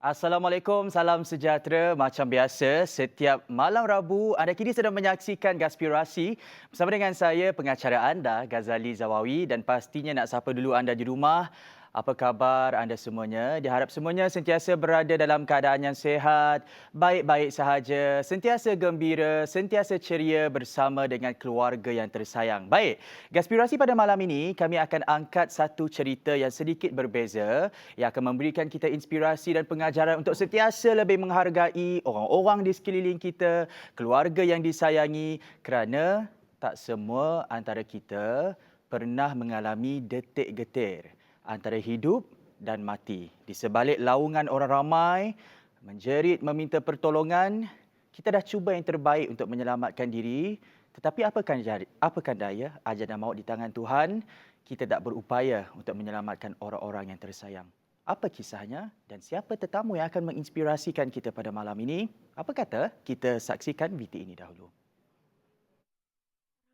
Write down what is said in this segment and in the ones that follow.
Assalamualaikum, salam sejahtera. Macam biasa, setiap malam Rabu, anda kini sedang menyaksikan Gaspirasi bersama dengan saya, pengacara anda, Ghazali Zawawi, dan pastinya nak sapa dulu anda di rumah. Apa khabar anda semuanya? Diharap semuanya sentiasa berada dalam keadaan yang sihat, baik-baik sahaja, sentiasa gembira, sentiasa ceria bersama dengan keluarga yang tersayang. Baik, Gaspirasi pada malam ini, kami akan angkat satu cerita yang sedikit berbeza yang akan memberikan kita inspirasi dan pengajaran untuk sentiasa lebih menghargai orang-orang di sekeliling kita, keluarga yang disayangi, kerana tak semua antara kita pernah mengalami detik getir antara hidup dan mati. Di sebalik laungan orang ramai menjerit meminta pertolongan, kita dah cuba yang terbaik untuk menyelamatkan diri, tetapi apakah daya, ajal dan maut di tangan Tuhan, kita tak berupaya untuk menyelamatkan orang-orang yang tersayang. Apa kisahnya dan siapa tetamu yang akan menginspirasikan kita pada malam ini? Apa kata kita saksikan video ini dahulu.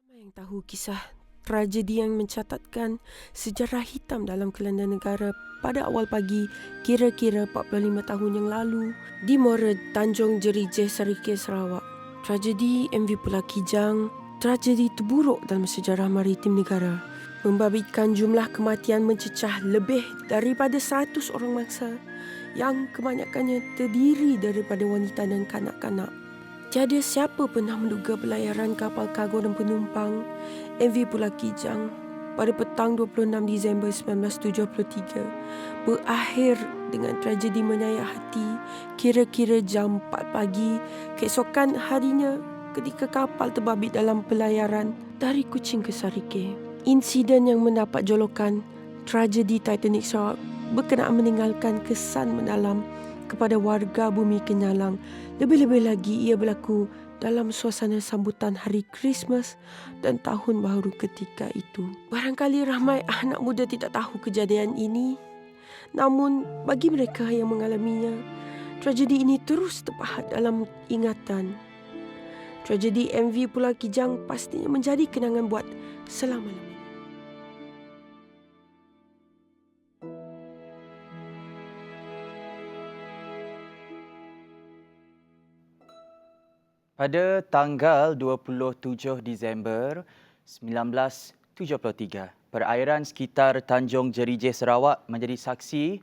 Ramai yang tahu kisah tragedi yang mencatatkan sejarah hitam dalam kelanda negara pada awal pagi kira-kira 45 tahun yang lalu di Muara Tanjung Jerijeh, Sarike, Sarawak. Tragedi MV Pulau Kijang, tragedi terburuk dalam sejarah maritim negara, membabitkan jumlah kematian mencecah lebih daripada 100 orang mangsa yang kebanyakannya terdiri daripada wanita dan kanak-kanak. Tiada siapa pernah menduga pelayaran kapal kargo dan penumpang MV Pulau Kijang pada petang 26 Disember 1973 berakhir dengan tragedi menyayat hati kira-kira jam 4 pagi keesokan harinya ketika kapal terbabit dalam pelayaran dari Kuching ke Sarike. Insiden yang mendapat jolokan tragedi Titanic Sarawak berkenaan meninggalkan kesan mendalam kepada warga bumi Kenyalang. Lebih-lebih lagi ia berlaku dalam suasana sambutan hari Christmas dan tahun baru ketika itu. Barangkali ramai anak muda tidak tahu kejadian ini. Namun bagi mereka yang mengalaminya, tragedi ini terus terpahat dalam ingatan. Tragedi MV Pulau Kijang pastinya menjadi kenangan buat selama-lamanya. Pada tanggal 27 Disember 1973, perairan sekitar Tanjung Jerijeh, Sarawak menjadi saksi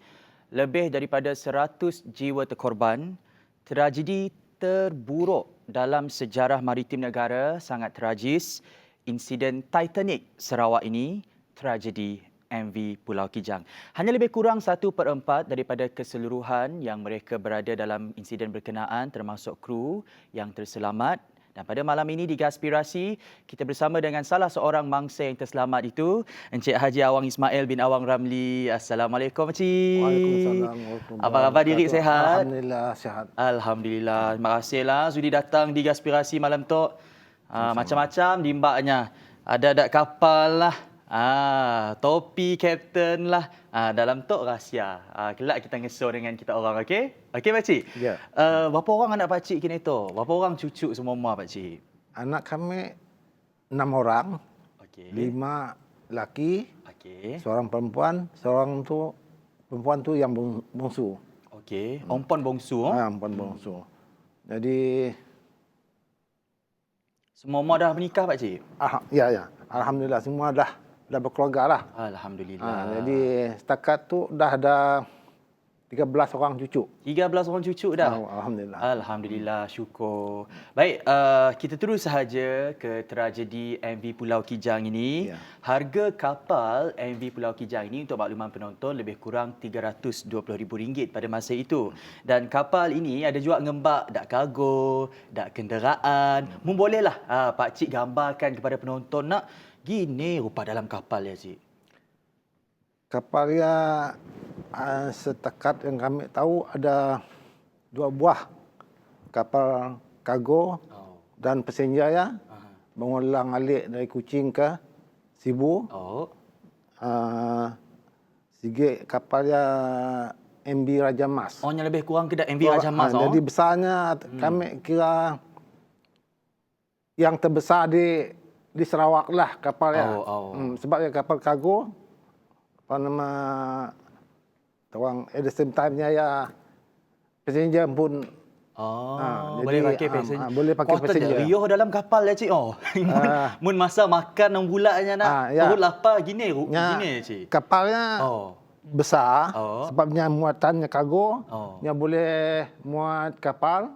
lebih daripada 100 jiwa terkorban. Tragedi terburuk dalam sejarah maritim negara, sangat tragis. Insiden Titanic Sarawak ini, tragedi MV Pulau Kijang. Hanya lebih kurang 1/4 daripada keseluruhan yang mereka berada dalam insiden berkenaan termasuk kru yang terselamat. Dan pada malam ini di Gaspirasi, kita bersama dengan salah seorang mangsa yang terselamat itu, Encik Haji Awang Ismail bin Awang Ramli. Assalamualaikum, Encik. Waalaikumsalam warahmatullahi Apa khabar diri wabarakatuh. sihat? Alhamdulillah sihat. Alhamdulillah. Terima kasihlah sudi datang di Gaspirasi malam tu. Macam-macam dimbaknya. Ada kapal lah. Topi kapten lah. Dalam tu rahsia. Kelak kita ngesor dengan kita orang, okey? Okey, pakcik? Ya. Berapa orang anak pakcik kini tu? Berapa orang cucu semua pakcik? Anak kami 6 orang, Okey. 5 laki, Okey. seorang perempuan, perempuan tu yang bongsu. Okey. Perempuan bongsu. Perempuan bongsu. Jadi Semua dah menikah pakcik? ya. Alhamdulillah semua dah berkeluarga lah. Alhamdulillah. Jadi setakat tu dah ada 13 orang cucu. 13 orang cucu dah? Alhamdulillah. Alhamdulillah, syukur. Baik, kita terus sahaja ke tragedi MV Pulau Kijang ini. Ya. Harga kapal MV Pulau Kijang ini untuk makluman penonton lebih kurang RM320,000 pada masa itu. Dan kapal ini ada juga ngembak dak kargo, dak kenderaan. Bolehlah Pak Cik gambarkan kepada penonton nak gini rupa dalam kapal ya, Cik. Kapal ya setakat yang kami tahu ada 2 buah kapal kargo dan passenger ya. Mengulang alik dari Kuching ke Sibu. Sikit kapal ya MV Raja Mas. Oh, yang lebih kurang ke MV Raja Mas. Jadi besarnya kami kira yang terbesar di Sarawak lah kapal ya. Sebab ya kapal kargo apa nama orang at the same time-nya ya passenger pun Boleh pakai passenger. boleh pakai passenger. Riuh dalam kapal ya, Cik. Mun masa makan nang bulatnya nak ya. turun lapar gini, Cik. Kapalnya besar, sebabnya muatannya kargo, yang boleh muat kapal,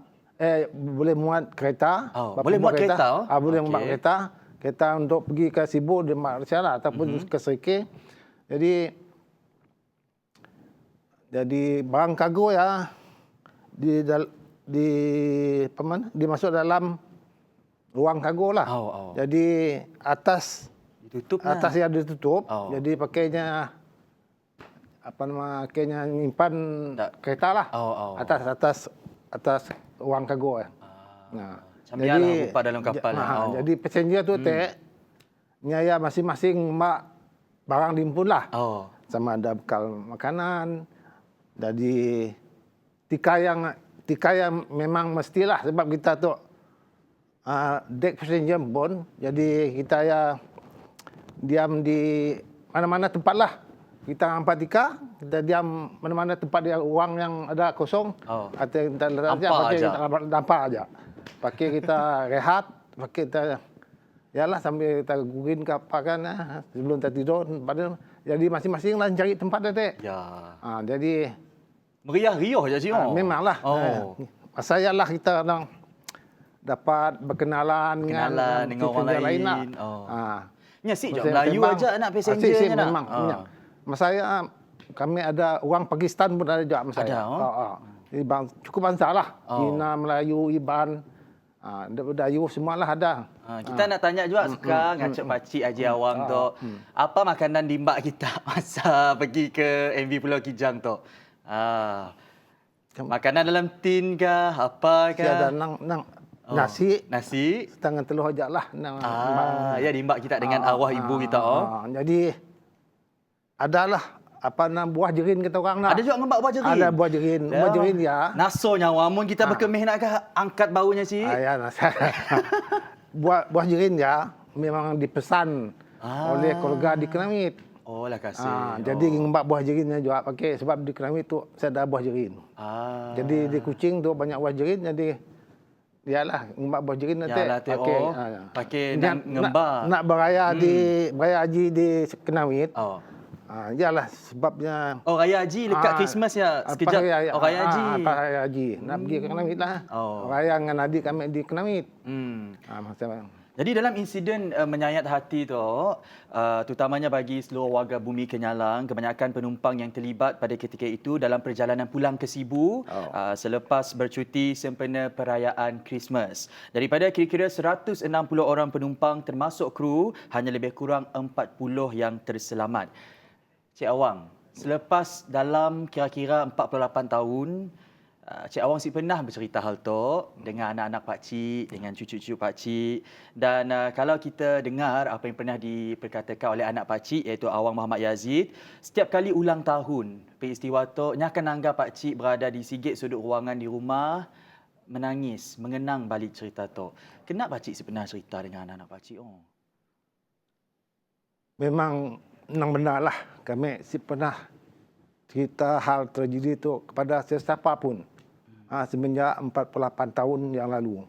boleh muat kereta. Boleh muat kereta? Boleh muat kereta. Kereta untuk pergi ke Sibu, di Malaysia lah, ataupun ke Serikir. Jadi barang kargo ya dimasuk dalam ruang kargo lah. Jadi atas yang ditutup. Jadi pakainya pakainya nyimpan kereta lah. Atas ruang kargo. Jadi dalam kapal. Jadi passenger tu nyaya masing-masing barang diimpun lah. Sama ada bekal makanan. Jadi tikai yang memang mestilah, sebab kita tu deck passenger pun, jadi kita ya diam di mana-mana tempat lah. Kita hampa tika, kita diam mana-mana tempat yang ruang yang ada kosong. Atau kita nampak aja. Pakai kita rehat, pakai kita yalah sambil kita gurin ke apa kan sebelum kita tidur. Jadi masing-masing lah cari tempat dia. Jadi meriah-riuh je, Cik. Memanglah. Saya lah kita dapat berkenalan dengan orang lain lah. Nyasik je Melayu aja nak passengernya nak. Memang. Masa saya kami ada orang Pakistan pun ada juga masa saya. Jadi cukup bangsa lah. Cina, Melayu, Iban, Dayu semualah ada. Kita nak tanya juga sekarang ngacak pakcik Haji Awang tu. Apa makanan dimbak kita masa pergi ke MV Pulau Kijang tu? Makanan dalam tin kah? Apa kah? Ada nasi. Setengah telur aja lah. Ya dimbak kita dengan arwah ibu kita. Jadi adalah buah jerin kita orang nak. Ada juga ngembak buah jerin. Ada buah jerin. Buah jerin ya. Naso nyawa mun kita berkemih nak angkat baunya, Cik. Ya, buah jerin ya memang dipesan oleh keluarga di Kenamit. Lah kasih. Jadi ngembak buah jerinnya juga pakai, sebab di Kenamit tu saya ada buah jerin. Jadi di Kuching tu banyak buah jerin, jadi iyalah ngembak buah jerin nanti pakai ngembak. Nak beraya beraya haji di Kenamit. Iyalah sebabnya Raya Haji dekat Christmas ya sekejap. Raya Haji. Raya Haji. Nak pergi ke Kenamit lah. Raya dengan adik kami di Kenamit. Jadi dalam insiden menyayat hati tu, terutamanya bagi seluruh warga bumi Kenyalang, kebanyakan penumpang yang terlibat pada ketika itu dalam perjalanan pulang ke Sibu selepas bercuti sempena perayaan Christmas. Daripada kira-kira 160 orang penumpang termasuk kru, hanya lebih kurang 40 yang terselamat. Cik Awang, selepas dalam kira-kira 48 tahun, Cik Awang si pernah bercerita hal tu dengan anak-anak pakcik, dengan cucu-cucu pakcik. Dan kalau kita dengar apa yang pernah diperkatakan oleh anak pakcik, iaitu Awang Muhammad Yazid, setiap kali ulang tahun peristiwa tu, nya akan anggap pakcik berada di sigit sudut ruangan di rumah, menangis, mengenang balik cerita tu. Kenapa pakcik si pernah cerita dengan anak-anak pakcik? Memang benar lah. Kami si pernah cerita hal tragedi itu kepada sesiapa pun. Semenjak 48 tahun yang lalu.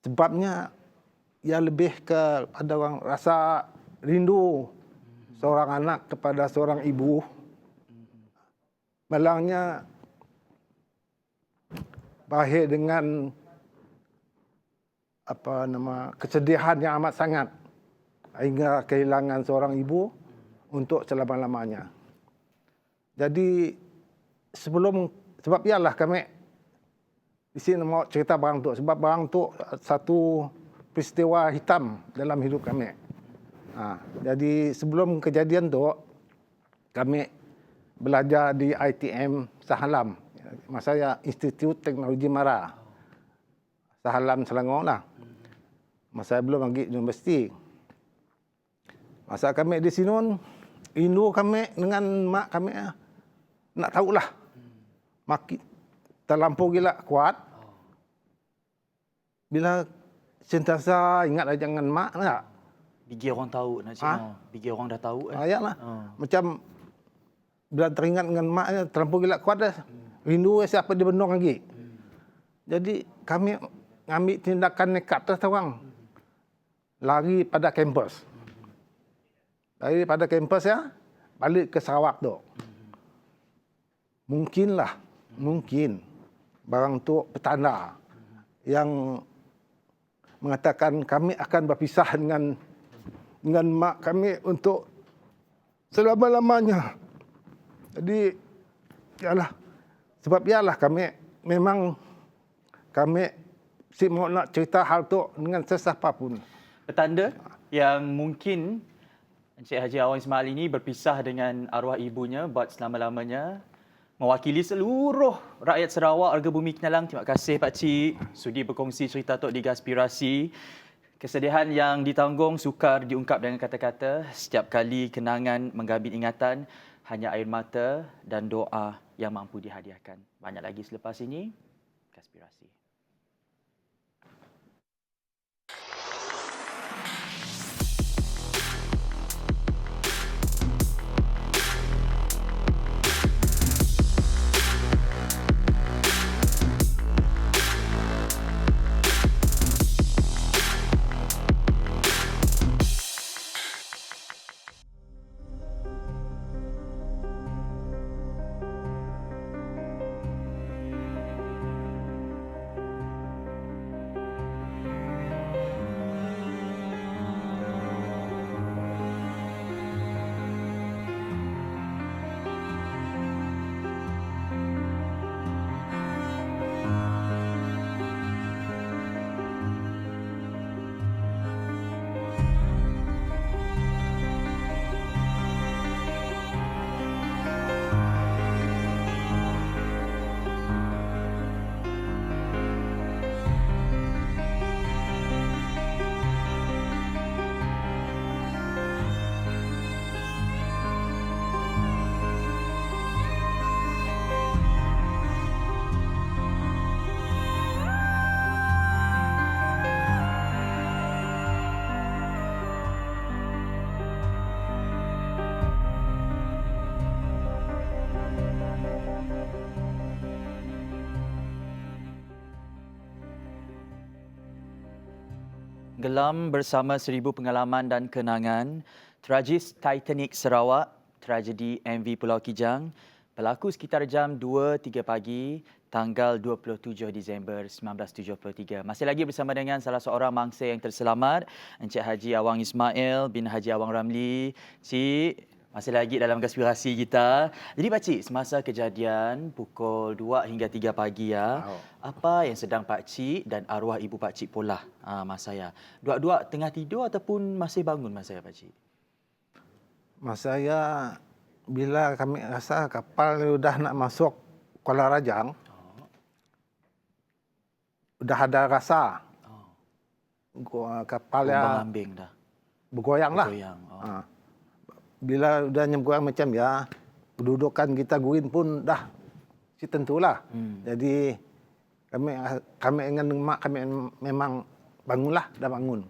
Sebabnya ia lebih kepada orang rasa rindu seorang anak kepada seorang ibu. Malangnya berakhir dengan kesedihan yang amat sangat hingga kehilangan seorang ibu untuk selama-lamanya. Jadi sebab ialah kami di sini mau cerita barang tu, sebab barang tu satu peristiwa hitam dalam hidup kami. Jadi sebelum kejadian tu kami belajar di ITM Sahalam. Masa saya Institut Teknologi Mara. Sahalam Selangor lah. Masa saya belum pergi universiti. Masa kami di sini, rindu kami dengan mak kami nak tahulah. Makin terlampau gila kuat. Bila sentiasa ingat aja dengan mak tak? Bigi orang tahu nak cik. Bigi orang dah tahu. Ayatlah. Macam bila teringat dengan mak terlampau gila kuat dah. Rindu siapa di Bendong lagi. Jadi kami ngambil tindakan nekat tu orang. Lari pada kampus. Lari pada kampus ya, balik ke Sarawak tu. Mungkin barang tu petanda yang mengatakan kami akan berpisah dengan mak kami untuk selama-lamanya. Jadi sebab kami si mau nak cerita hal tu dengan sesiapa pun. Petanda yang mungkin Encik Haji Awang Ismail ini berpisah dengan arwah ibunya buat selama-lamanya. Mewakili seluruh rakyat Sarawak, warga Bumi Kenalang, terima kasih Pak Cik sudi berkongsi cerita Tok di Gaspirasi. Kesedihan yang ditanggung sukar diungkap dengan kata-kata. Setiap kali kenangan menggabit ingatan, hanya air mata dan doa yang mampu dihadiahkan. Banyak lagi selepas ini. Gaspirasi. Gelam bersama 1000 pengalaman dan kenangan, tragis Titanic Sarawak, tragedi MV Pulau Kijang, berlaku sekitar jam 2.03 pagi, tanggal 27 Disember 1973. Masih lagi bersama dengan salah seorang mangsa yang terselamat, Encik Haji Awang Ismail bin Haji Awang Ramli. Cik, masih lagi dalam Gaspirasi kita. Jadi Pak Cik, semasa kejadian pukul 2 hingga 3 pagi apa yang sedang Pak Cik dan arwah ibu Pak Cik Polah masa saya? Dua-dua tengah tidur ataupun masih bangun masa saya Pak Cik? Masa saya bila kami rasa kapal sudah nak masuk Kuala Rajang, sudah ada rasa kapal ambing dah. Bergoyang lah. Bila udah nyemgoyang macam kedudukan kita gurin pun dah si tentulah. Jadi kami dengan mak kami memang bangunlah, dah bangun.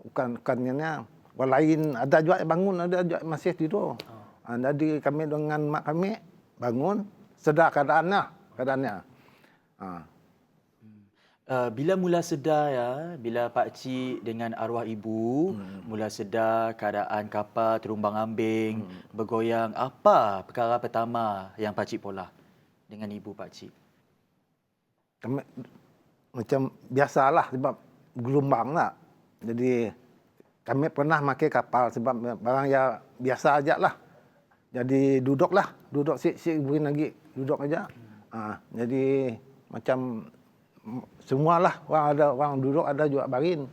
Bukannya orang lain ada juga yang bangun, ada juga masih tidur. Jadi kami dengan mak kami bangun, sedar keadaannya. Bila mula sedar bila Pak Cik dengan arwah ibu mula sedar keadaan kapal terumbang ambing, bergoyang, apa perkara pertama yang Pak Cik Polah dengan ibu Pak Cik? Kami macam biasalah sebab gelombang lah. Jadi kami pernah pakai kapal sebab barang biasa aja lah. Jadi duduk si burin lagi, duduk aja. Jadi macam semualah orang duduk, ada juga barin.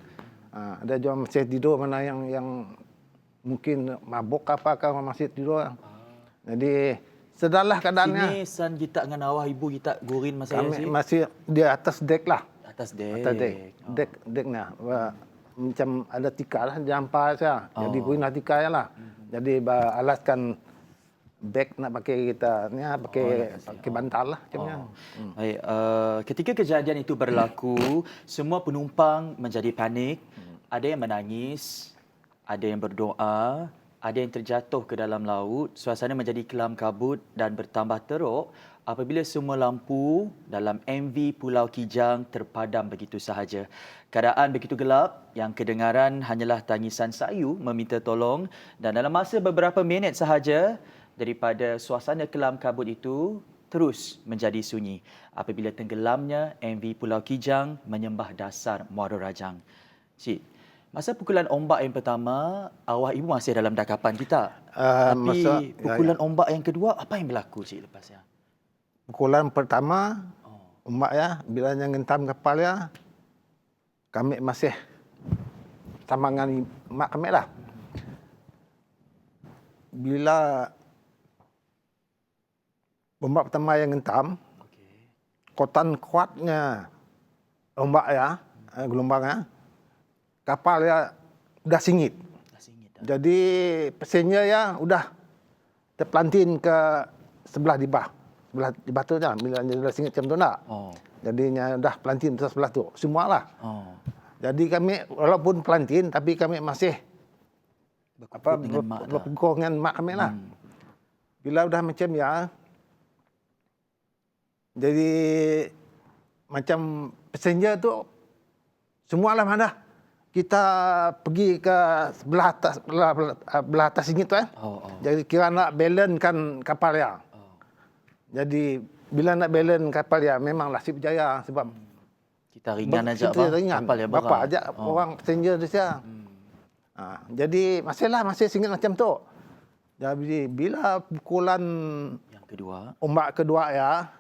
Ada juga masih tidur, mana yang mungkin mabuk apakah masih tidur. Jadi sedarlah keadaannya. Sini san kita dengan arwah ibu kita gurin masa kami masih di atas dek lah. Atas dek. Deknya. Macam ada tika lah, jampa saja. Jadi gurin tika lah. Jadi alaskan beg nak pakai kita pakai bantal lah macamnya. Baik, ketika kejadian itu berlaku, semua penumpang menjadi panik. Ada yang menangis, ada yang berdoa, ada yang terjatuh ke dalam laut, suasana menjadi kelam kabut dan bertambah teruk apabila semua lampu dalam MV Pulau Kijang terpadam begitu sahaja. Keadaan begitu gelap yang kedengaran hanyalah tangisan sayu meminta tolong dan dalam masa beberapa minit sahaja daripada suasana kelam kabut itu terus menjadi sunyi apabila tenggelamnya MV Pulau Kijang menyembah dasar Muara Rajang. Cik, masa pukulan ombak yang pertama, arwah ibu masih dalam dakapan kita. Tapi pukulan ombak yang kedua, apa yang berlaku cik lepasnya? Pukulan pertama, ombak ya, bila yang ngentam kapal ya, kami masih sama dengan mak kami lah. Bila ombak pertama yang ngentam, kotan kuatnya ombak ya, gelombangnya, kapal ya udah singit. Jadi pesennya ya udah terpelantin ke sebelah dibah. Sebelah dibah tu dah, bila dia singit macam tu nak. Jadinya udah pelantin ke sebelah tu. Semualah. Jadi kami walaupun pelantin tapi kami masih berpegang dengan mak kami lah. Bila udah macam ya, jadi macam passenger tu semualah mana kita pergi ke belah atas sini tu Jadi kira nak balance kan kapal ya. Jadi bila nak balance kapal ya memanglah si berjaya sebab kita ringan aja kapal ya berat. Bapa ajak orang passenger tu saja. Jadi masih singit macam tu. Jadi bila pukulan yang kedua, ombak kedua ya,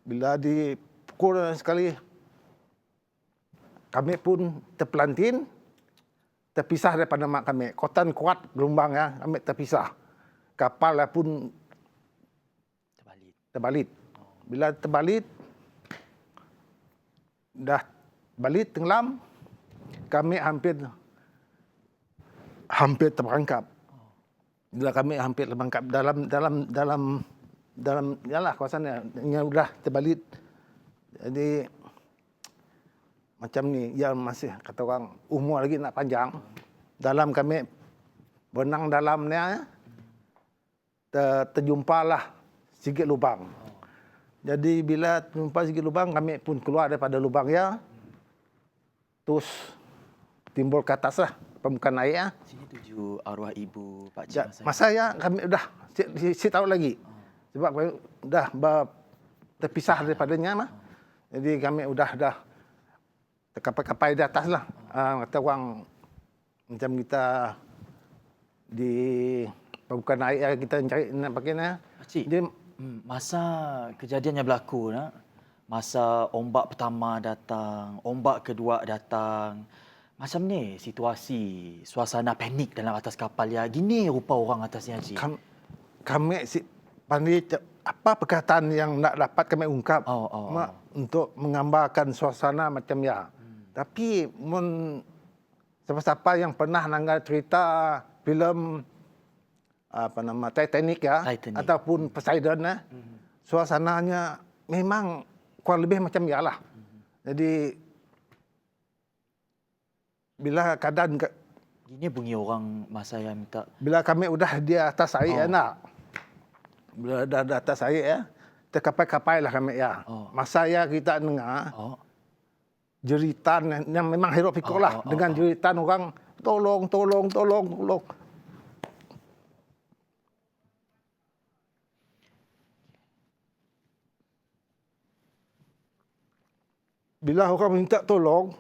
bila dipukul sekali, kami pun terpelantin, terpisah daripada mak kami. Kotan kuat gelombang ya, kami terpisah. Kapal pun terbalit. Bila terbalit, dah balit tenggelam, kami hampir terperangkap. Bila kami hampir terperangkap dalam yalah kawasan yang sudah terbalit. Jadi macam ni yang masih kata orang umur lagi nak panjang. Dalam kami berenang dalamnya terjumpalah sikit lubang. Jadi bila terjumpa sikit lubang kami pun keluar daripada lubang ya. Terus timbul ke atas lah permukaan air ya. Sini tuju arwah ibu Pak Cik. Masa ya kami dah si tahu lagi. Sebab kami dah terpisah daripadanya mah. Jadi kami dah terkapai-kapai di atas lah. Kata orang macam kita di permukaan air kita cari nak pakainya. Pakcik, masa kejadiannya berlaku masa ombak pertama datang, ombak kedua datang. Macam ni situasi, suasana panik dalam atas kapal ya. Gini rupa orang atasnya cik. Kami pandai apa perkataan yang nak dapat kami ungkap untuk menggambarkan suasana macam ya. Tapi siapa-siapa yang pernah nanggal cerita filem Titanic ya ataupun Poseidon suasananya memang kurang lebih macam ya lah. Jadi bila keadaan gini bunyi orang masa yang minta bila kami udah di atas air bila dah di atas air ya terkapai-kapai lah kami ya. Masa ya kita dengar jeritan yang memang hiruk pikuk lah dengan jeritan orang tolong. Bila orang minta tolong,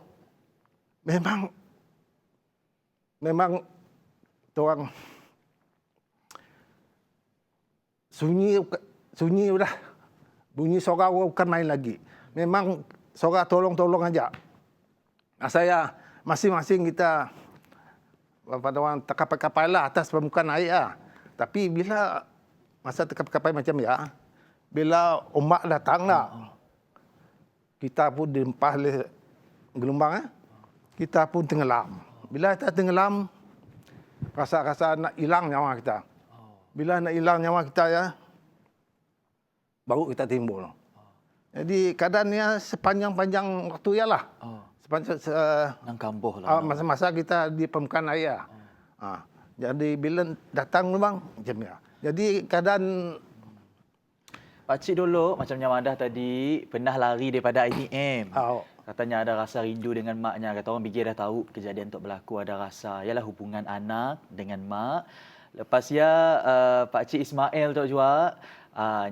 memang orang sunyi udah. Bunyi suara bukan main lagi. Memang suara tolong aja. Saya masing-masing kita pada orang terkapai-kapai lah atas permukaan air lah. Tapi bila masa terkapai-kapai macam ya, bila ombak datang lah, kita pun dihempas oleh gelombang kita pun tenggelam. Bila kita tenggelam, rasa-rasa nak hilang nyawa kita. Bila nak hilang nyawa kita ya, baru kita timbul. Jadi keadaannya sepanjang-panjang waktu ya lah. Nang kambuh lah. Masa-masa kita di permukaan air. Jadi bila datang memang macam ni. Jadi keadaan Pakcik dulu macam yang Madah tadi pernah lari daripada ITM. Oh. Katanya ada rasa rindu dengan maknya. Kata orang fikir dah tahu kejadian tu berlaku, ada rasa. Ialah hubungan anak dengan mak. Lepas ya Pakcik Ismail tu juga,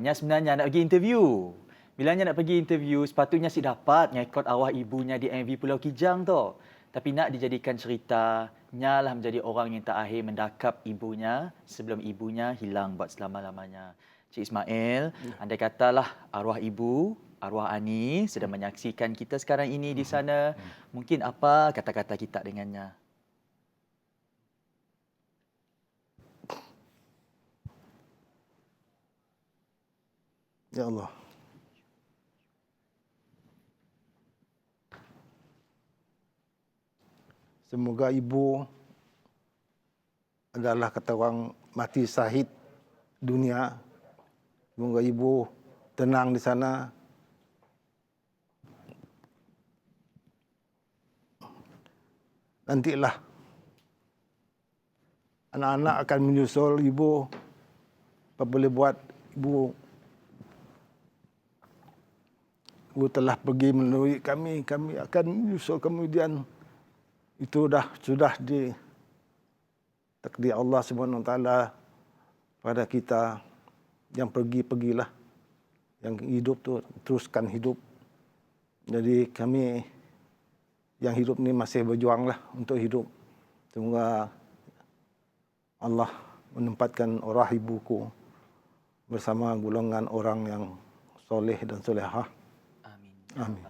nya sebenarnya nak pergi interview. Bila nya nak pergi interview, sepatutnya si dapat ngikut arwah ibunya di MV Pulau Kijang tu. Tapi nak dijadikan cerita, nya lah menjadi orang yang terakhir mendakap ibunya sebelum ibunya hilang buat selama-lamanya. Cik Ismail, andai katalah arwah ibu, arwah Ani sedang menyaksikan kita sekarang ini di sana, mungkin apa kata-kata kita dengannya? Ya Allah. Semoga ibu adalah kata orang mati syahid dunia. Semoga ibu tenang di sana. Nantilah anak-anak akan menyusul ibu. Apa boleh buat, ibu telah pergi melalui kami akan menyusul kemudian. Itu sudah di takdir Allah SWT pada kita. Yang pergilah, yang hidup tu teruskan hidup. Jadi kami yang hidup ni masih berjuanglah untuk hidup. Semoga Allah menempatkan arwah ibuku bersama golongan orang yang soleh dan solehah. Amin. Amin.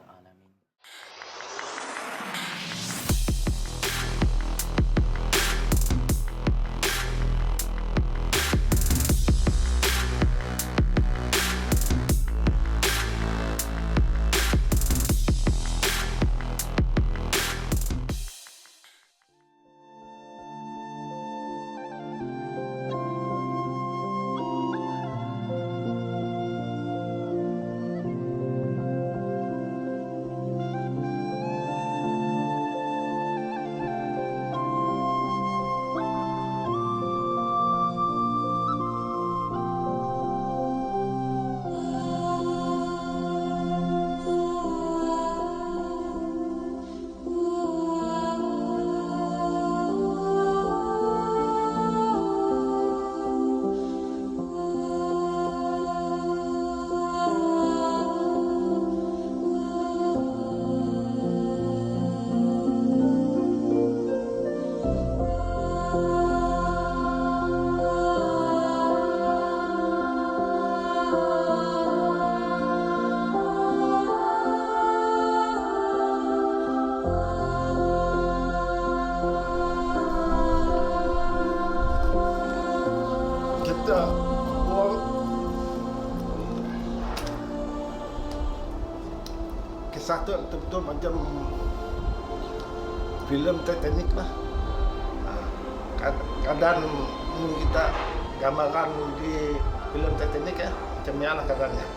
Kisah tu betul-betul macam filem Titanic lah. Keadaan ini kita gambarkan di filem Titanic ya, macam mana lah keadaannya.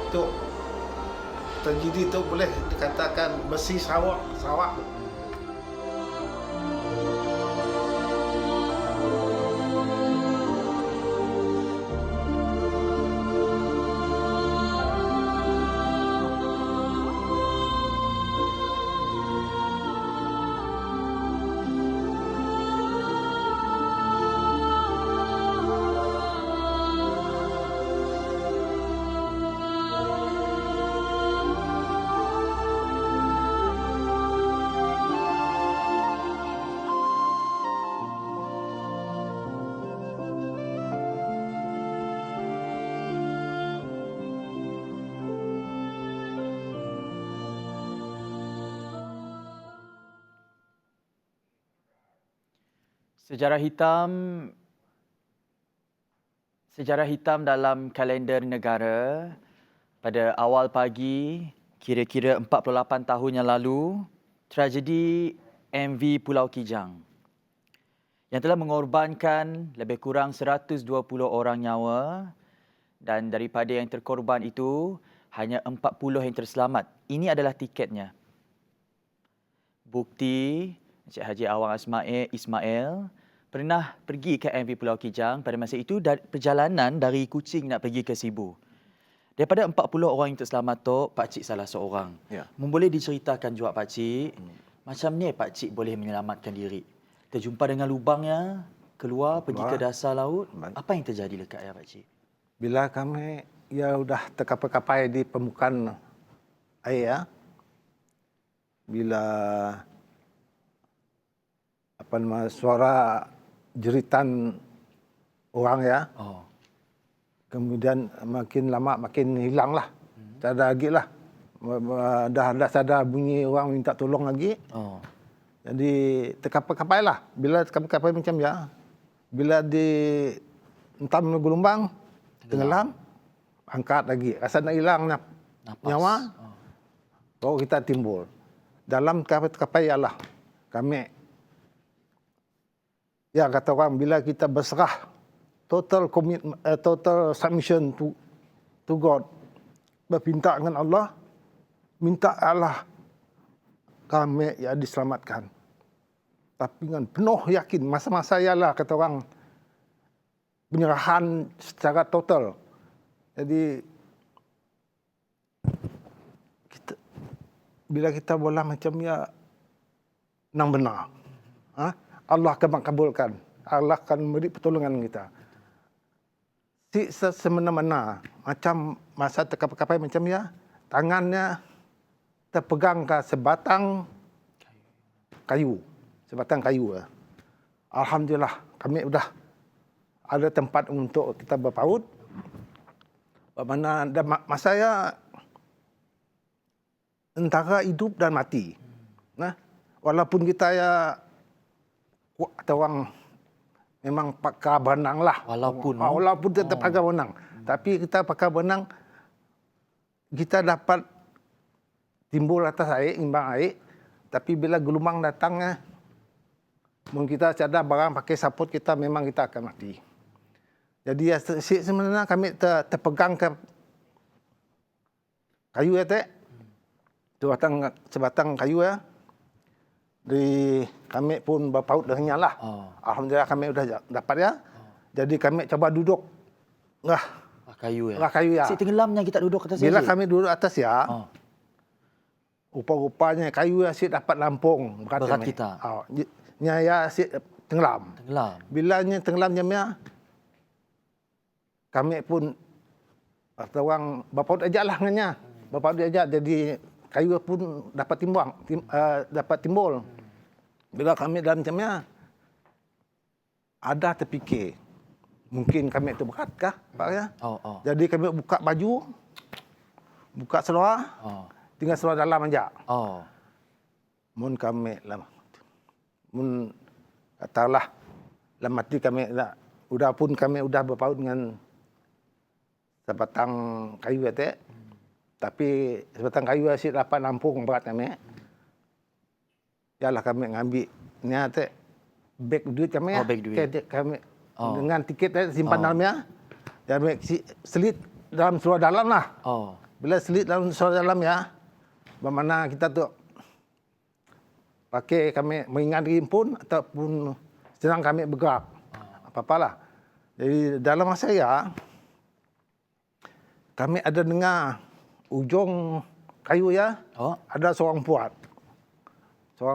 Itu terjadi tu boleh dikatakan besi sawak. Sejarah hitam dalam kalender negara pada awal pagi, kira-kira 48 tahun yang lalu, tragedi MV Pulau Kijang yang telah mengorbankan lebih kurang 120 orang nyawa, dan daripada yang terkorban itu hanya 40 yang terselamat. Ini adalah tiketnya. Bukti Encik Haji Awang Ismail pernah pergi ke MV Pulau Kijang. Pada masa itu perjalanan dari Kuching nak pergi ke Sibu. Daripada 40 orang yang terselamat tu, pakcik salah seorang. Ya. Boleh diceritakan juga pakcik, macam ni pakcik boleh menyelamatkan diri. Terjumpa dengan lubangnya, keluar pergi ke dasar laut. Apa yang terjadi dekat ya pakcik? Bila kami udah terkapai-kapai di permukaan air ya. Bila suara jeritan orang ya. Kemudian makin lama makin hilang lah. Tak ada lagi lah. Dah sadar bunyi orang minta tolong lagi. Jadi terkapai-kapai lah. Bila terkapai-kapai macam ya. Bila entam gelombang, tenggelam, angkat lagi. Rasa nak hilang nyawa, baru kita timbul. Dalam terkapai ialah kami, ya kata orang, bila kita berserah, total submission to God, berpinta dengan Allah, minta Allah kami diselamatkan. Tapi dengan penuh yakin, masa-masa ialah kata orang, penyerahan secara total. Jadi bila kita bola macam nang benar, Allah akan mengabulkan, Allah akan memberi pertolongan kita. Semena-mena macam masa terkapai macam tangannya terpegang ke sebatang kayu. Alhamdulillah kami sudah ada tempat untuk kita berpaut. Mana ada masa antara hidup dan mati. Walaupun kita orang memang pakar berenang lah. Walaupun kita pakar berenang. Tapi kita pakar berenang, kita dapat timbul atas air, imbang air. Tapi bila gelombang datang, kita cadar barang pakai saput kita, memang kita akan mati. Jadi sebenarnya kami terpegang ke kayu sebatang kayu kami pun berpaut dengannya lah. Alhamdulillah kami sudah dapat Jadi kami coba duduk. Kayu kayu Si tenggelamnya kita duduk atas. Bila kami duduk atas rupa-rupanya kayu si dapat lampung berat kita. Si tenggelam. Bila tenggelam jamnya, kami pun orang berpaut aja lah dengannya. Berpaut aja, jadi kayu pun dapat timbul. Bila kami dalam jamnya, ada terfikir, mungkin kami itu berat kah? Jadi kami buka baju, buka seluar, tinggal seluar dalam aja. Mun kami lah, mun katalah, dalam hati kami kami udah berpaut dengan sebatang kayu tapi sebatang kayu asyik dapat nampung berat kami. Yalah kami ngambil beg duit kami kami dengan tiket simpan dalamnya. Dan selit dalam seluar dalam lah. Bila selit dalam seluar dalam bagaimana kita tu pakai kami mengingat himpun ataupun sedang kami bergerak. Apa-apalah. Jadi dalam masa kami ada dengar ujung kayu ada seorang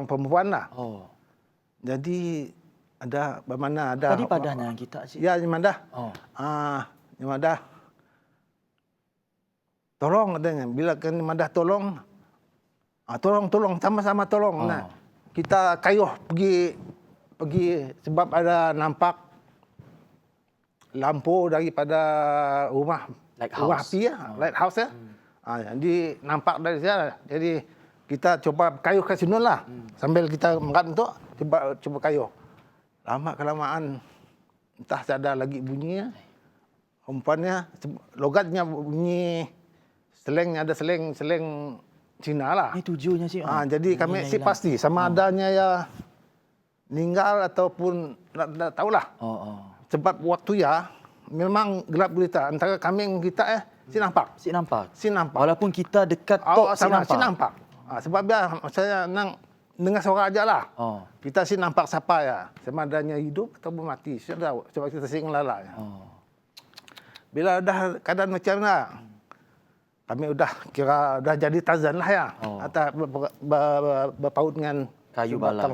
perempuan lah. Jadi ada bagaimana ada. Tadi padahnya kita sih. Ya Nyimandah. Nyimandah. Tolong katanya. Bila Nyimandah tolong, tolong sama-sama tolong. Kita kayuh pergi sebab ada nampak lampu daripada rumah api lighthouse jadi nampak dari sana. Jadi kita coba kayuh ke sini lah. Sambil kita mengkat untuk coba kayuh. Lama kelamaan entah ada lagi bunyinya. Umpannya logatnya bunyi selengnya, ada seleng Cina lah. Ini tujuannya sih. Jadi kami pasti sama adanya meninggal ataupun tak tahulah. Sebab waktu memang gelap gulita antara kami dengan kita si nampak. Walaupun kita dekat si nampak. Sebab saya nang dengar suara aja lah. Oh. Kita sih nampak siapa ya, sama adanya hidup atau mati. Sudah, coba kita sing lala. Oh. Bila dah keadaan macam ni, kami udah kira dah jadi Tarzan lah ya. Atau berpaut dengan Kayu balak.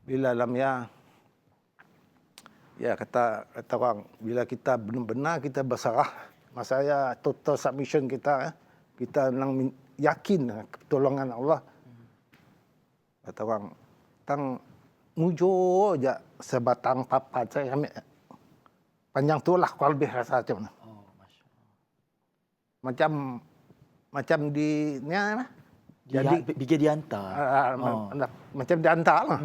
Bila dalam ya kata orang, bila kita benar-benar kita berserah, masaya total submission kita, kita memang yakin pertolongan Allah. Kata orang, tang mujo aja sebatang papan saya kami panjang tu lah kalau lebih rasa macam mana. Oh, Masya Allah. Macam di ni apa? Jadi bigi diantar. Macam diantar lah.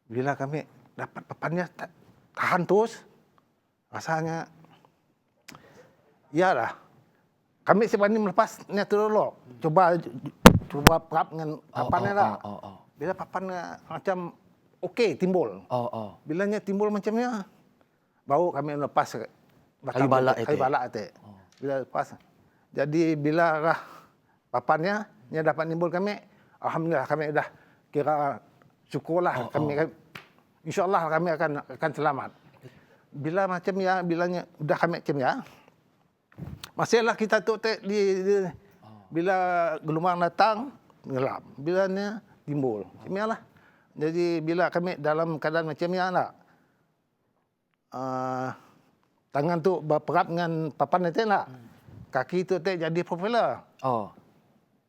Bila kami dapat papannya tahan terus, rasanya iyalah. Kami sebenarnya melepas ni dulu. Coba perap dengan papannya lah. Bila papannya macam okey timbul. Bilanya timbul macamnya, baru kami lepas kayu balak itu. Bila lepas. Jadi bila lah papannya dapat timbul kami, alhamdulillah kami dah kira syukurlah kami insya-Allah kami akan selamat. Bila macam bilanya udah kami macam masihlah kita tu bila gelombang datang gelap, bilanya timbul. Macam Jadi bila kami dalam keadaan macam nak tangan tu berperap dengan papan itu nak. Kaki tu jadi popular.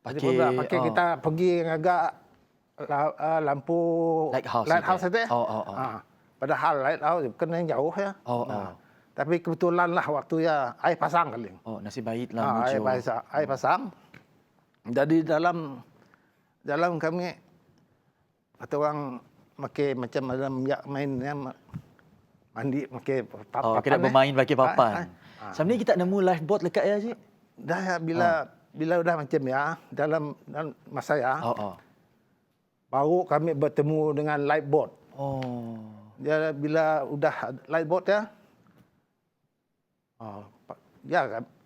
Pakai kita pergi agak lampu lighthouse itu. Padahal lighthouse kena jauh ya. Tapi kebetulan lah waktu air pasang kali. Nasib baiklah air pasang. Jadi dalam kami kata orang pakai macam dalam mainnya mandi pakai papan. Kena bermain pakai papan. Sebenarnya kita nemu lifeboat dekat ya cik. Dah bila udah macam dalam masa baru kami bertemu dengan lifeboat. Dia bila udah lifeboat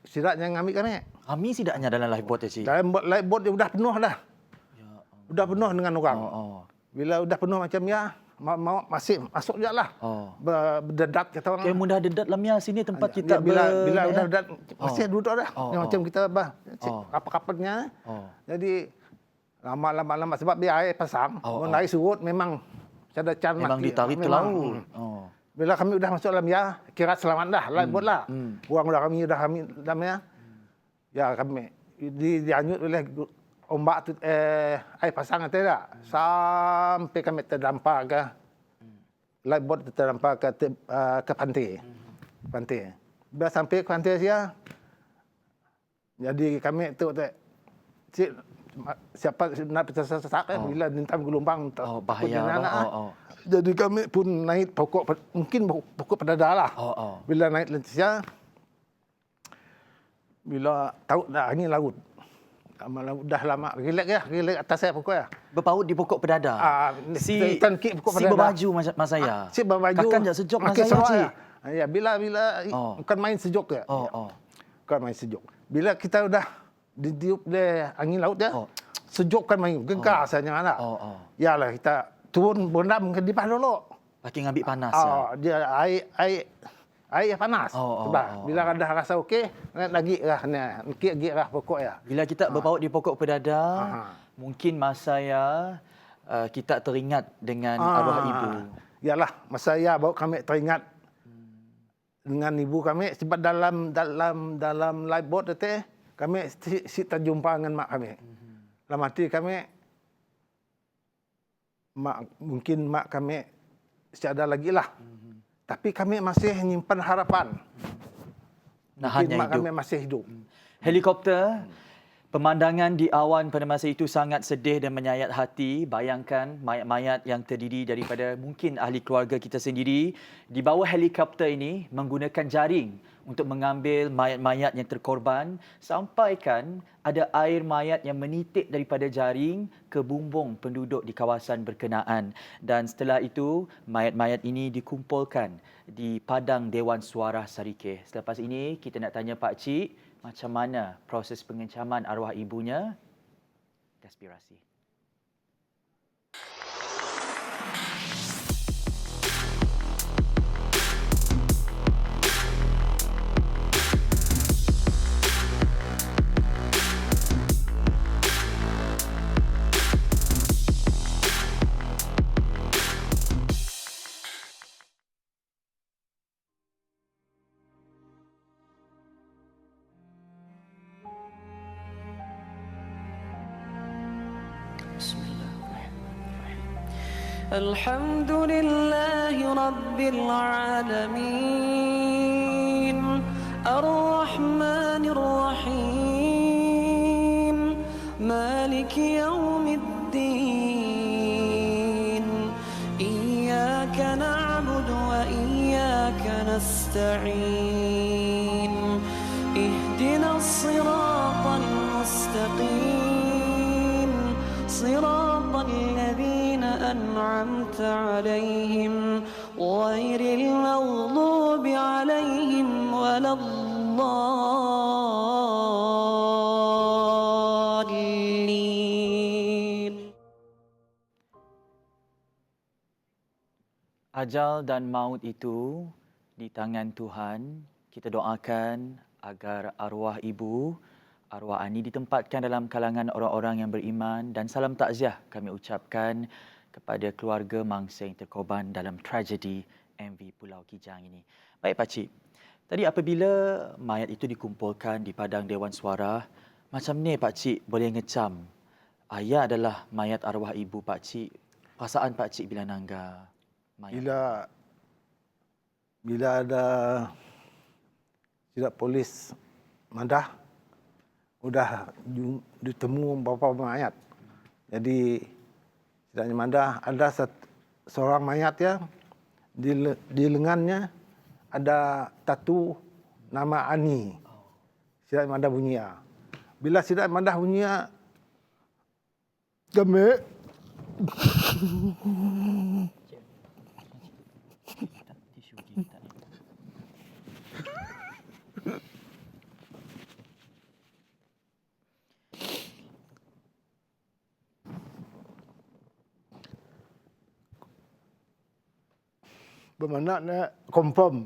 sidaknya ngambil kami. Kami sidaknya dalam lifeboat cik. Dalam lifeboat dia udah penuh dah. Udah penuh dengan orang. Bila udah penuh macam mau masih masuk je lah. Berdedat kata orang. Kayak mudah dedat dalam sini tempat kita bila udah dedat masih duduk dah. Macam kita kapal-kapalnya. Jadi lama-lama sebab dia air pasang, naik surut memang ada can mati. Memang ditarik ke laut. Bila kami udah masuk dalam kira selamat dah, lifeboat lah. Uang kami dalam kami dianyut oleh ombak tu air pasang itu tak. Sampai kami terdampar ke lifeboat terdampar ke pantai. Bila sampai ke pantai jadi kami tu siapa nak tersesak bila dintam gelombang bahaya. Jadi kami pun naik mungkin pokok pedada lah. Bila naik lentisnya, bila tahu dah angin laut. Dah lama relax atas saya pokok Berpaut di pokok pedada. Si berbaju mas saya. Si berbaju. Takkan tak sejuk mas saya cik. Ya bila bukan main sejuk ya. Bukan main sejuk. Bila kita udah ditiup oleh angin laut sejuk kan main gegar rasanya anak. Yalah kita turun berendam ke di bawah dulu. Pakai ngambil panas dia air panas. Bila dah rasa okey, lagi pokok Bila kita berpaut di pokok pedada, mungkin masa kita teringat dengan arwah ibu. Yalah, masa baru kami teringat dengan ibu kami sebab dalam lifeboat itu kami si terjumpa dengan mak kami. Dalam hati kami mungkin mak kami tiada lagi lah. Tapi kami masih menyimpan harapan. Mungkin mak kami masih hidup. Helikopter, pemandangan di awan pada masa itu sangat sedih dan menyayat hati. Bayangkan mayat-mayat yang terdiri daripada mungkin ahli keluarga kita sendiri di bawah helikopter ini menggunakan jaring untuk mengambil mayat-mayat yang terkorban, sampaikan ada air mayat yang menitik daripada jaring ke bumbung penduduk di kawasan berkenaan. Dan setelah itu, mayat-mayat ini dikumpulkan di Padang Dewan Suara Sarikeh. Selepas ini, kita nak tanya Pak Cik, macam mana proses pengencaman arwah ibunya? Konspirasi. الحمد لله رب العالمين الرحمن الرحيم مالك يوم الدين إياك نعبد وإياك نستعين اهدنا الصراط المستقيم صراط الذين أنعمت عليهم غير المغضوب عليهم ولا الضالين. Ajal dan maut itu di tangan Tuhan. Kita doakan agar arwah ibu, arwah Ani ditempatkan dalam kalangan orang-orang yang beriman, dan salam takziah kami ucapkan kepada keluarga mangsa yang terkorban dalam tragedi MV Pulau Kijang ini. Baik Pakcik, tadi apabila mayat itu dikumpulkan di padang Dewan Suara, macam ni Pakcik boleh ngecam, ayah adalah mayat arwah ibu Pakcik. Perasaan Pakcik bila nangga mayat? Bila ada sidak polis Madah, sudah ditemu beberapa mayat. Jadi sidaknya Madah ada seorang mayat ya, di lengannya ada tatu nama Ani. Sidak Madah bunyi ya. Bila sidak Madah bunyi ya, kami bermakna confirm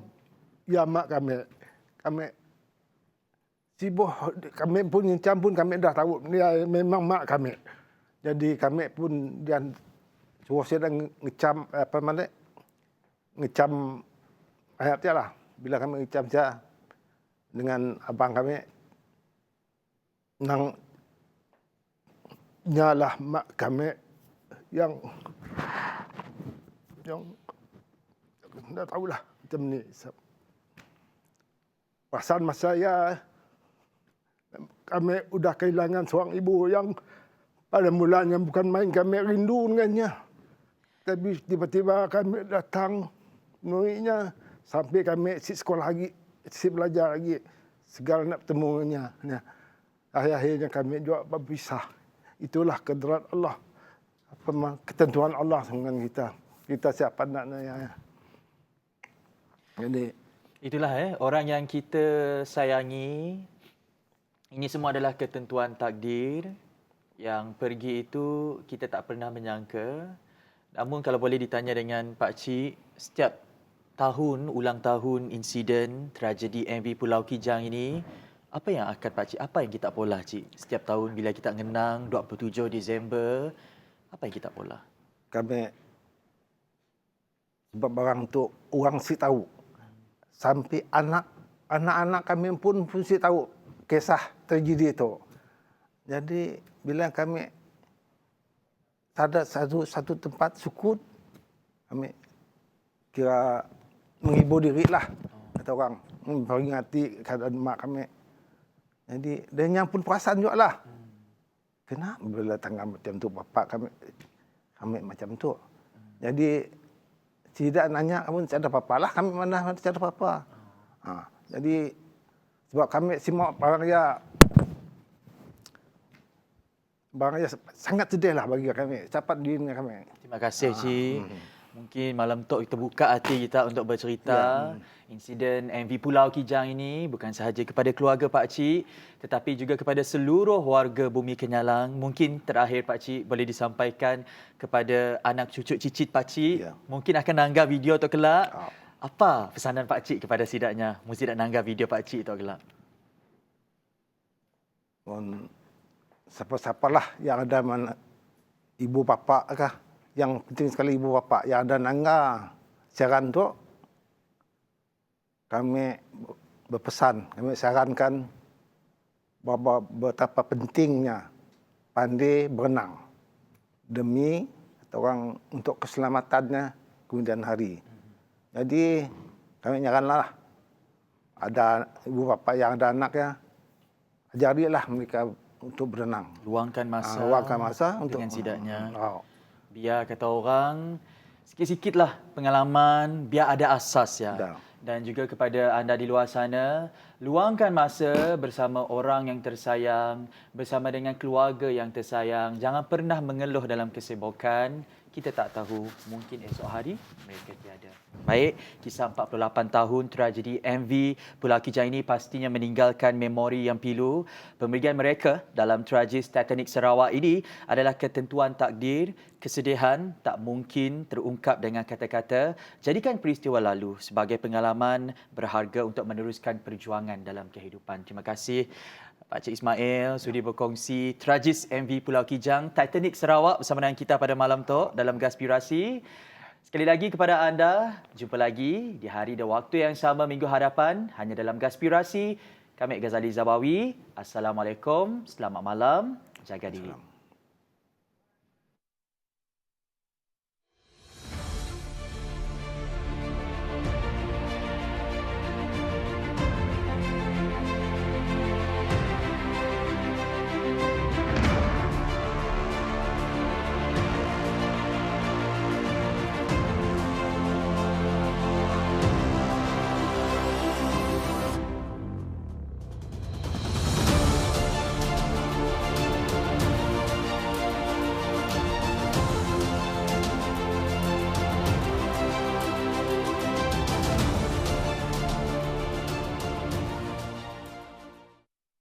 ya mak kami sibuk, kami pun ngincam pun kami dah tahu dia memang mak kami. Jadi kami pun dia suruh saya ngecam ngecam ayat dia lah. Bila kami ngecam saya dengan abang kami nang nyalah mak kami yang dah tahulah macam ni. Perasaan masa saya, kami sudah kehilangan seorang ibu yang pada mulanya bukan main kami rindu dengannya. Tapi tiba-tiba kami datang menemuinya sampai kami sekolah lagi, belajar lagi. Segala nak bertemu dengannya. Akhir-akhirnya kami juga berpisah. Itulah kedrat Allah. Ketentuan Allah dengan kita. Kita siapa naknya. Jadi itulah orang yang kita sayangi. Ini semua adalah ketentuan takdir. Yang pergi itu kita tak pernah menyangka. Namun kalau boleh ditanya dengan Pakcik, setiap tahun, ulang tahun insiden tragedi MV Pulau Kijang ini, apa yang akan Pakcik, apa yang kita pola Cik? Setiap tahun bila kita ngenang 27 Disember, apa yang kita pola? Kami sebab barang tu orang si tahu. Sampai anak-anak kami pun si tahu kisah tragedi itu. Jadi bila kami ada satu tempat sukut, kami kira menghibur diri lah, kata orang, memperingati keadaan mak kami. Jadi dan yang pun perasaan juga lah. Kenapa bila tanggal macam tu bapak kami macam tu. Jadi tidak nanya kamu ada apa-apa lah, kami mana ada apa-apa. Jadi sebab kami semua barang ya sangat sedih lah bagi kami. Cepat diri kami. Terima kasih Cik. Mungkin malam tu kita buka hati kita untuk bercerita. Insiden MV Pulau Kijang ini bukan sahaja kepada keluarga Pakcik, tetapi juga kepada seluruh warga Bumi Kenyalang. Mungkin terakhir Pakcik boleh disampaikan kepada anak cucu cicit Pakcik. Mungkin akan nanggah video tu kelak. Apa pesanan Pakcik kepada sidaknya? Mesti nak nanggah video Pakcik tu kelak. Siapa-siapalah yang ada ibu bapa kah, yang penting sekali ibu bapa yang ada nangga siaran tu, kami berpesan, kami sarankan betapa pentingnya pandai berenang demi kata orang untuk keselamatannya kemudian hari. Jadi kami nyaranlah ada ibu bapa yang ada anaknya, ajarilah mereka untuk berenang. Luangkan masa. Luangkan masa untuk dengan sidaknya. Oh. Biar kata orang sikit-sikitlah pengalaman, biar ada asas ya. Dah. Dan juga kepada anda di luar sana, luangkan masa bersama orang yang tersayang, bersama dengan keluarga yang tersayang. Jangan pernah mengeluh dalam kesibukan. Kita tak tahu, mungkin esok hari mereka tiada. Baik, kisah 48 tahun tragedi MV Pulau Kijang ini pastinya meninggalkan memori yang pilu. Pemerigian mereka dalam tragedi Titanic Sarawak ini adalah ketentuan takdir, kesedihan tak mungkin terungkap dengan kata-kata. Jadikan peristiwa lalu sebagai pengalaman berharga untuk meneruskan perjuangan dalam kehidupan. Terima kasih Pak Cik Ismail sudi berkongsi tragis MV Pulau Kijang Titanic Sarawak bersama dengan kita pada malam tu dalam Gaspirasi. Sekali lagi kepada anda, jumpa lagi di hari dan waktu yang sama minggu hadapan hanya dalam Gaspirasi. Kami Ghazali Zabawi. Assalamualaikum, selamat malam, jaga diri.